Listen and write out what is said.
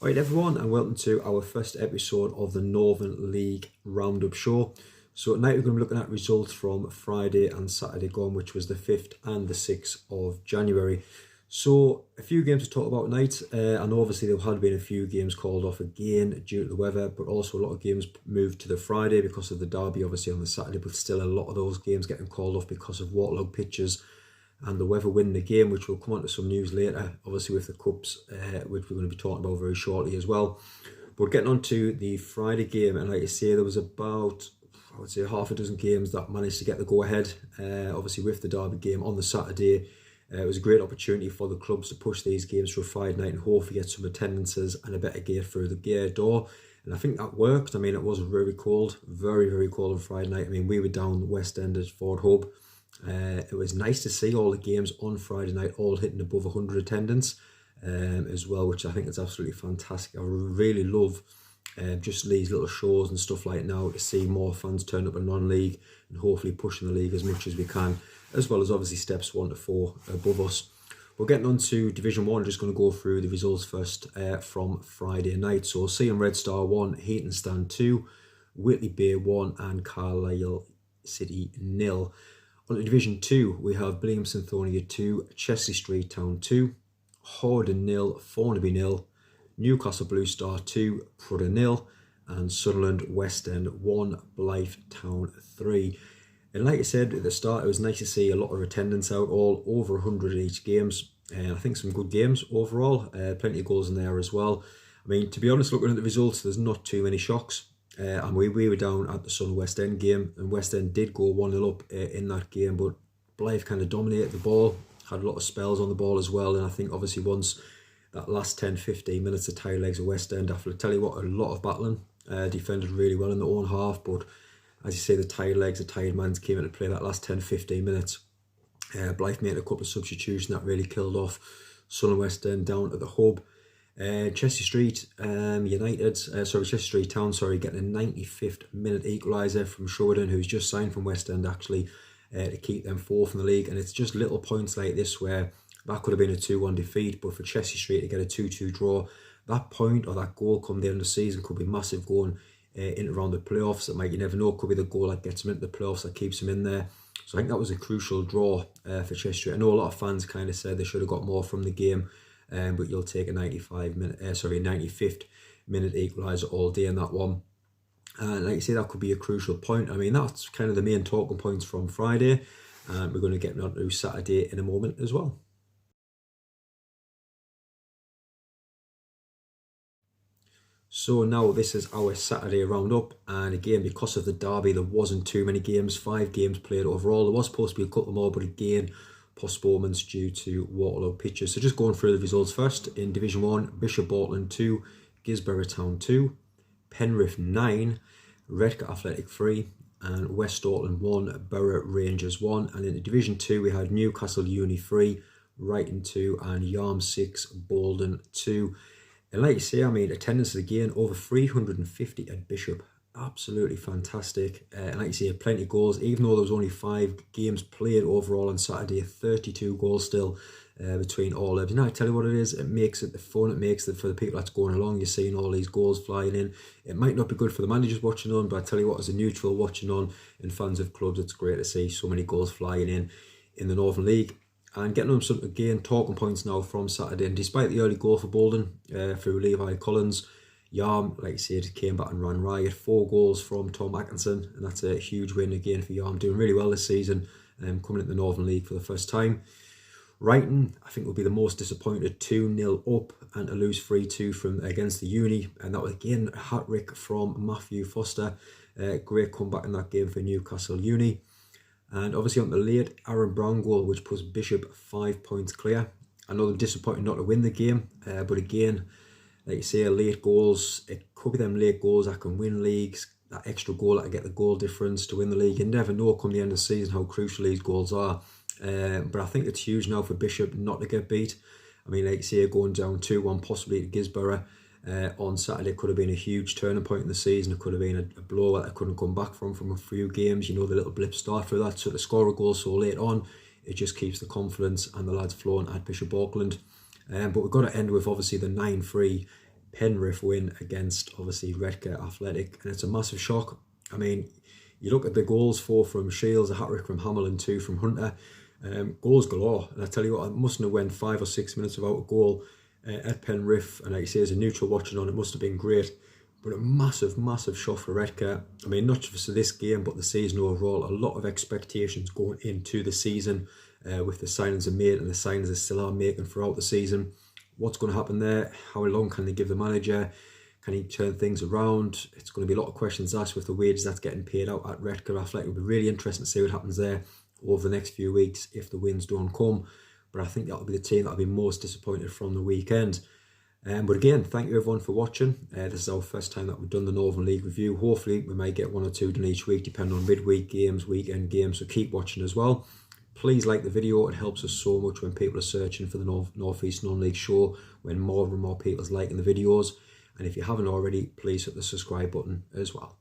Alright everyone, and welcome to our first episode of the Northern League Roundup Show. So tonight we're going to be looking at results from Friday and Saturday gone, which was the 5th and the 6th of January. So a few games to talk about tonight, and obviously there had been a few games called off again due to the weather, but also a lot of games moved to the Friday because of the derby obviously on the Saturday, but still a lot of those games getting called off because of waterlogged pitches and the weather winning the game, which we'll come on to some news later, obviously with the Cups, which we're going to be talking about very shortly as well. But getting on to the Friday game, and like I say, there was about, I would say, half a dozen games that managed to get the go-ahead. Obviously with the derby game on the Saturday, it was a great opportunity for the clubs to push these games to a Friday night and hopefully get some attendances and a better gear through the gear door. And I think that worked. I mean, it was very cold, very cold on Friday night. I mean, we were down the West End at Ford Hub. It was nice to see all the games on Friday night all hitting above 100 attendance as well, which I think is absolutely fantastic. I really love just these little shows and stuff like now to see more fans turn up in non-league and hopefully pushing the league as much as we can, as well as obviously steps 1 to 4 above us. We're getting on to Division 1, just going to go through the results first from Friday night. So Seaham Red Star 1, Heaton Stand 2, Whitley Bay 1 and Carlisle City 0. On to Division 2, we have Billingham Thonia 2, Chesley Street Town 2, Horden 0, Thornaby 0, Newcastle Blue Star 2, Prudder 0, and Sunderland West End 1, Blythe Town 3. And like I said at the start, it was nice to see a lot of attendance out, all over 100 each games. And I think some good games overall, plenty of goals in there as well. I mean, to be honest, looking at the results, there's not too many shocks. And we were down at the Sun West End game, and West End did go 1-0 up in that game, but Blythe kind of dominated the ball, had a lot of spells on the ball as well. And I think obviously once that last 10-15 minutes of tired legs of West End, after I tell you what, a lot of battling, defended really well in their own half, but as you say, the tired legs, the tired mans came into play that last 10-15 minutes. Blythe made a couple of substitutions that really killed off Sun West End down at the hub. Chester Street Chester Street Town, getting a 95th minute equaliser from Sheridan, who's just signed from West End actually, to keep them 4th in the league. And it's just little points like this where that could have been a 2-1 defeat, but for Chester Street to get a 2-2 draw, that point or that goal come the end of the season could be massive going in around the playoffs. It might, you never know, could be the goal that gets them into the playoffs, that keeps them in there. So I think that was a crucial draw for Chester Street. I know a lot of fans kind of said they should have got more from the game. But you'll take a 95th minute equaliser all day in that one. And like you say, that could be a crucial point. I mean, that's kind of the main talking points from Friday. And we're going to get on to Saturday in a moment as well. So now this is our Saturday roundup, and again, because of the derby, there wasn't too many games, 5 games played overall. There was supposed to be a couple more, but again, postponements due to waterlogged pitches. So just going through the results first. In Division 1, Bishop Bortland 2, Gisborough Town 2, Penrith 9, Redcar Athletic 3, and West Ortland 1, Borough Rangers 1. And in Division 2, we had Newcastle Uni 3, Wrighton 2, and Yarm 6, Bolden 2. And like you say, I mean, attendance again, over 350 at Bishop. Absolutely fantastic. And like you say, plenty of goals. Even though there was only 5 games played overall on Saturday, 32 goals still between all of them. You know, I tell you what it is, it makes it the fun. It makes it for the people that's going along. You're seeing all these goals flying in. It might not be good for the managers watching on, but I tell you what, as a neutral watching on and fans of clubs, it's great to see so many goals flying in the Northern League. And getting on some, again, talking points now from Saturday. And despite the early goal for Bolden through Levi Collins, Yarm, like I said, came back and ran riot. 4 goals from Tom Atkinson, and that's a huge win again for Yarm. Doing really well this season, coming into the Northern League for the first time. Wrighton, I think, will be the most disappointed, 2-0 up and to lose 3-2 from against the Uni. And that was again a hat-trick from Matthew Foster. Great comeback in that game for Newcastle Uni. And obviously on the late Aaron Brown goal, which puts Bishop 5 points clear. I know they're disappointed not to win the game, but again, like you say, late goals, it could be them late goals that can win leagues, that extra goal that can get the goal difference to win the league. You never know come the end of the season how crucial these goals are. But I think it's huge now for Bishop not to get beat. I mean, like you say, going down 2-1 possibly to Gisborough on Saturday could have been a huge turning point in the season. It could have been a blow that I couldn't come back from a few games. You know, the little blip start for that. So to score a goal so late on, it just keeps the confidence and the lads flowing at Bishop Auckland. But we've got to end with obviously the 9-3 Penrith win against obviously Redcar Athletic, and it's a massive shock. I mean, you look at the goals, 4 from Shields, a hat-trick from Hamilton, 2 from Hunter, goals galore. And I tell you what, I mustn't have went 5 or 6 minutes without a goal at Penrith, and like you say, as a neutral watching on, it must have been great. But a massive, massive shock for Redcar. I mean, not just for this game, but the season overall. A lot of expectations going into the season with the signings they made and the signings they still are making throughout the season. What's going to happen there? How long can they give the manager? Can he turn things around? It's going to be a lot of questions asked with the wages that's getting paid out at Redcar Athletic. It'll be really interesting to see what happens there over the next few weeks if the wins don't come. But I think that'll be the team that'll be most disappointed from the weekend. But again, thank you everyone for watching. This is our first time that we've done the Northern League review. Hopefully we might get 1 or 2 done each week, depending on midweek games, weekend games, so keep watching as well. Please like the video, it helps us so much when people are searching for the North East Non-League show, when more and more people are liking the videos. And if you haven't already, please hit the subscribe button as well.